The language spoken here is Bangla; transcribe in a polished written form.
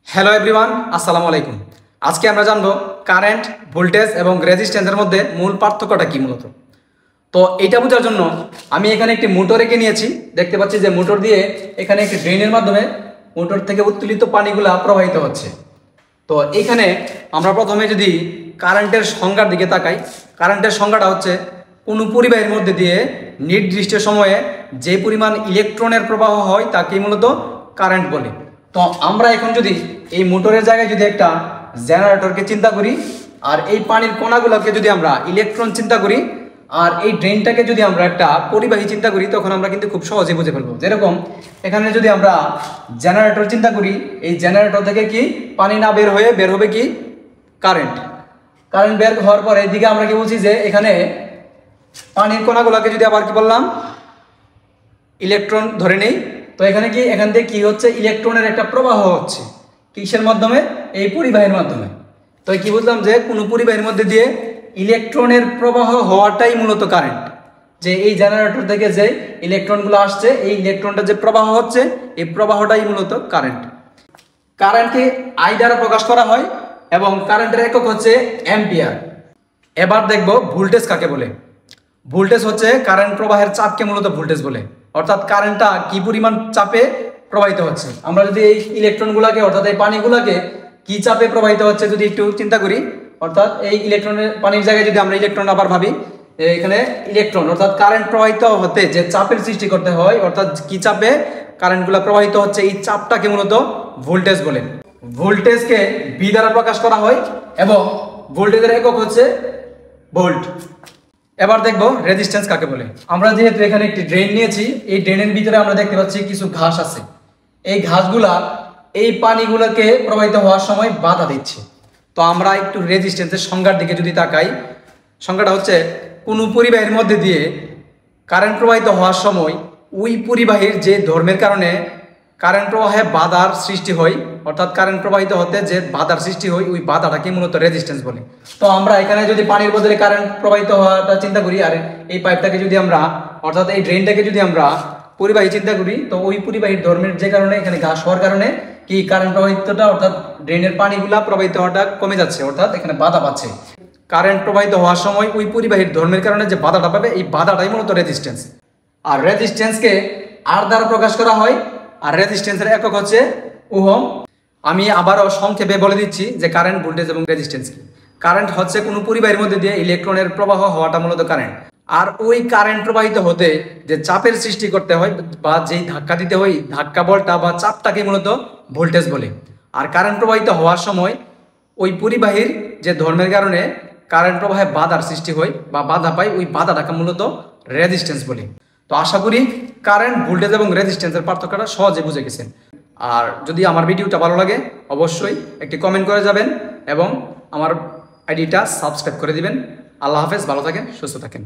হ্যালো এভরিওয়ান, আসসালামু আলাইকুম। আজকে আমরা জানবো কারেন্ট, ভোল্টেজ এবং রেজিস্ট্যান্সের মধ্যে মূল পার্থক্যটা কি মূলত। তো এটা বোঝার জন্য আমি এখানে একটি মোটর এঁকে নিয়েছি। দেখতে পাচ্ছি যে মোটর দিয়ে এখানে একটি ড্রেনের মাধ্যমে মোটর থেকে উত্তোলিত পানিগুলা প্রবাহিত হচ্ছে। তো এখানে আমরা প্রথমে যদি কারেন্টের সংজ্ঞার দিকে তাকাই, কারেন্টের সংজ্ঞাটা হচ্ছে কোনো পরিবাহীর মধ্যে দিয়ে নির্দিষ্ট সময়ে যে পরিমাণ ইলেকট্রনের প্রবাহ হয় তাকে মূলত কারেন্ট বলে। তো আমরা এখন যদি এই মোটরের জায়গায় যদি একটা জেনারেটরকে চিন্তা করি, আর এই পানির কণাগুলোকে যদি আমরা ইলেকট্রন চিন্তা করি, আর এই ড্রেনটাকে যদি আমরা একটা পরিবাহী চিন্তা করি, তখন আমরা কিন্তু খুব সহজে বুঝে ফেলবো। যেরকম এখানে যদি আমরা জেনারেটর চিন্তা করি, এই জেনারেটর থেকে কি পানি না বের হয়ে বের হবে কি কারেন্ট। কারেন্ট বের হওয়ার পরে এদিকে আমরা কি বলছি যে এখানে পানির কণাগুলোকে যদি আবার কি বললাম ইলেকট্রন ধরে নেই, তো এখানে কি এখান থেকে কি হচ্ছে ইলেকট্রনের একটা প্রবাহ হচ্ছে কিসের মাধ্যমে, এই পরিবাহীর মাধ্যমে। তো কি বুঝলাম যে কোনো পরিবাহীর মধ্যে দিয়ে ইলেকট্রনের প্রবাহ হওয়াটাই মূলত কারেন্ট। যে এই জেনারেটর থেকে যে ইলেকট্রনগুলো আসছে, এই ইলেকট্রনটা যে প্রবাহ হচ্ছে, এই প্রবাহটাই মূলত কারেন্ট। কারেন্টকে আই দ্বারা প্রকাশ করা হয় এবং কারেন্টের একক হচ্ছে অ্যাম্পিয়ার। এবার দেখব ভোল্টেজ কাকে বলে। ভোল্টেজ হচ্ছে কারেন্ট প্রবাহের চাপকে মূলত ভোল্টেজ বলে, অর্থাৎ কারেন্টটা কি পরিমাণ চাপে প্রবাহিত হচ্ছে। আমরা যদি এই ইলেকট্রনগুলোকে অর্থাৎ এই পানিগুলোকে কি চাপে প্রবাহিত হচ্ছে যদি একটু চিন্তা করি, অর্থাৎ এই ইলেকট্রনের পানির জায়গায় যদি আমরা ইলেকট্রন আবার ভাবি, এখানে ইলেকট্রন অর্থাৎ কারেন্ট প্রবাহিত হতে যে চাপের সৃষ্টি করতে হয়, অর্থাৎ কি চাপে কারেন্টগুলো প্রবাহিত হচ্ছে, এই চাপটাকে মূলত ভোল্টেজ বলে। ভোল্টেজকে ভি দ্বারা প্রকাশ করা হয় এবং ভোল্টেজের একক হচ্ছে ভোল্ট। এবার দেখব রেজিস্ট্যান্স কাকে বলে। আমরা যেহেতু এখানে একটি ড্রেন নিয়েছি, এই ড্রেনের ভিতরে আমরা দেখতে পাচ্ছি কিছু ঘাস আছে। এই ঘাসগুলা এই পানিগুলোকে প্রবাহিত হওয়ার সময় বাধা দিচ্ছে। তো আমরা একটু রেজিস্ট্যান্সের সংজ্ঞার দিকে যদি তাকাই, সংজ্ঞাটা হচ্ছে কোনো পরিবাহীর মধ্যে দিয়ে কারেন্ট প্রবাহিত হওয়ার সময় ওই পরিবাহীর যে ধর্মের কারণে কারেন্ট প্রবাহে বাধার সৃষ্টি হয়, অর্থাৎ কারেন্ট প্রবাহিত হতে যে বাধার সৃষ্টি হয়, ওই বাধাটাকে মূলত রেজিস্ট্যান্স বলে। তো আমরা এখানে যদি পানির বদলে কারেন্ট প্রবাহিত হওয়াটা চিন্তা করি, আর এই পাইপটাকে যদি আমরা অর্থাৎ এই ড্রেনটাকে যদি আমরা পরিবাহী চিন্তা করি, তো ওই পরিবাহীর ধর্মের যে কারণে এখানে ঘাস হওয়ার কারণে কি কারেন্ট প্রবাহিতটা অর্থাৎ ড্রেনের পানিগুলা প্রবাহিত হওয়াটা কমে যাচ্ছে, অর্থাৎ এখানে বাধা পাচ্ছে। কারেন্ট প্রবাহিত হওয়ার সময় ওই পরিবাহীর ধর্মের কারণে যে বাধাটা পাবে, এই বাধাটাই মূলত রেজিস্ট্যান্স। আর রেজিস্ট্যান্সকে আর দ্বারা প্রকাশ করা হয়, আর রেজিস্ট্যান্সের একক হচ্ছে ওহম। আমি আবারও সংক্ষেপে বলে দিচ্ছি যে কারেন্ট, ভোল্টেজ এবং রেজিস্ট্যান্স কি। কারেন্ট হচ্ছে কোনো পরিবাহীর মধ্যে দিয়ে ইলেকট্রনের প্রবাহ হওয়াটা মূলত কারেন্ট। আর ওই কারেন্ট প্রবাহিত হতে যে চাপের সৃষ্টি করতে হয় বা যেই ধাক্কা দিতে হয়, ধাক্কা বলটা বা চাপটাকে মূলত ভোল্টেজ বলে। আর কারেন্ট প্রবাহিত হওয়ার সময় ওই পরিবাহীর যে ধর্মের কারণে কারেন্ট প্রবাহে বাধার সৃষ্টি হয় বা বাধা পায়, ওই বাধাটাকে মূলত রেজিস্ট্যান্স বলে। তো আশা করি কারেন্ট, ভোল্টেজ এবং রেজিস্ট্যান্সের পার্থক্যটা সহজে বুঝে গেছেন। আর যদি আমার ভিডিওটা ভালো লাগে অবশ্যই একটি কমেন্ট করে যাবেন এবং আমার আইডিটা সাবস্ক্রাইব করে দিবেন। আল্লাহ হাফেজ, ভালো থাকেন, সুস্থ থাকেন।